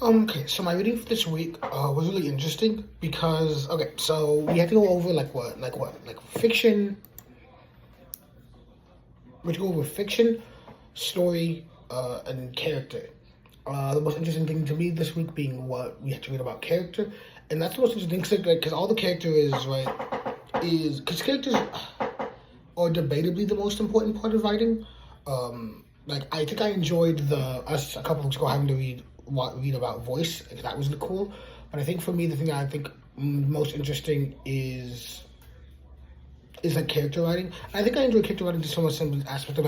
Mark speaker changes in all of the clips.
Speaker 1: Okay, so my reading for this week was really interesting because so we had to go over like fiction. We had to go over fiction, story, and character. The most interesting thing to me this week being what we had to read about character, and that's the most interesting thing because all the character is because characters are debatably the most important part of writing. I think I enjoyed us a couple weeks ago having to read about voice. Like, that was really cool. But I think for me, the thing that I think most interesting is like character writing. I think I enjoy character writing just from a simple aspect of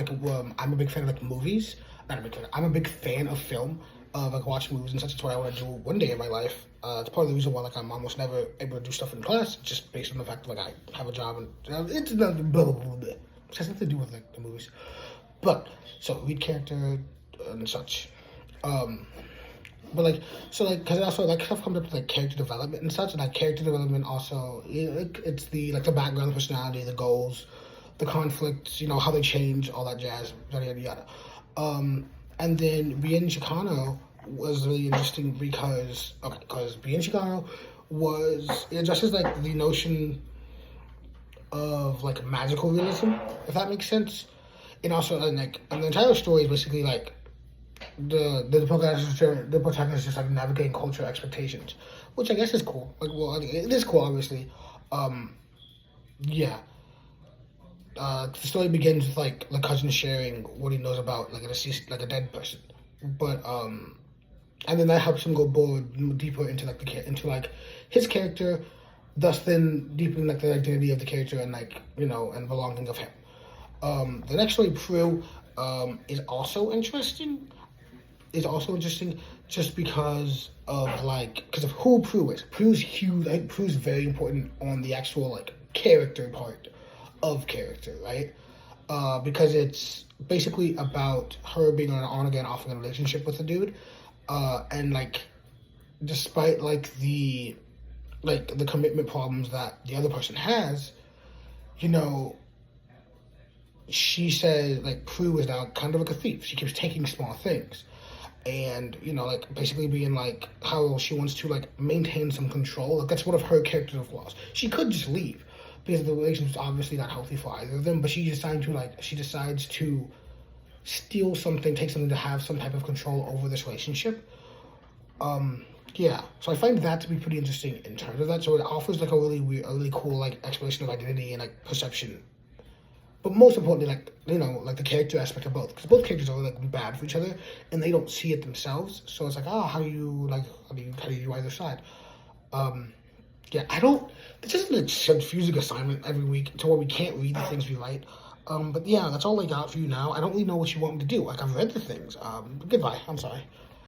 Speaker 1: I'm a big fan of like movies. Not a big fan. I'm a big fan of film. Like watching movies and such. It's what I want to do one day in my life. It's part of the reason why I'm almost never able to do stuff in class, just based on the fact that I have a job and it's not blah blah blah blah. It has nothing to do with like the movies. But so read character and such. Because also like stuff comes up with like character development and such, and like character development also, it's the background, the personality, the goals, the conflicts, how they change, all that jazz, yada yada yada. And then being Chicano was really interesting because being Chicano it addresses like the notion of like magical realism, if that makes sense, and also and the entire story is basically like the protagonist is just like navigating cultural expectations, which I guess is cool. It is cool, obviously. Yeah. The story begins with like the cousin sharing what he knows about like a deceased, like a dead person, but and then that helps him go deeper into like his character, thus then deepening like the identity of the character and and belonging of him. The next story, Prue, is also interesting. Just because of who Prue is. Prue's huge. I think Prue's very important on the actual like character part of character, right? Because it's basically about her being on an on-again, off-again relationship with a dude, and despite the commitment problems that the other person has, she says Prue is now kind of like a thief. She keeps taking small things. And basically being how she wants to maintain some control. That's one of her character flaws. She could just leave because the relationship's obviously not healthy for either of them. But she decides to steal something, take something to have some type of control over this relationship. Yeah. So I find that to be pretty interesting in terms of that. So it offers a really cool exploration of identity and perception. But most importantly, the character aspect of both, because both characters are bad for each other, and they don't see it themselves. So it's how do you do either side? Yeah, I don't. It's just a confusing assignment every week to where we can't read the things we write. But yeah, that's all I got for you now. I don't really know what you want me to do. I've read the things. Goodbye. I'm sorry.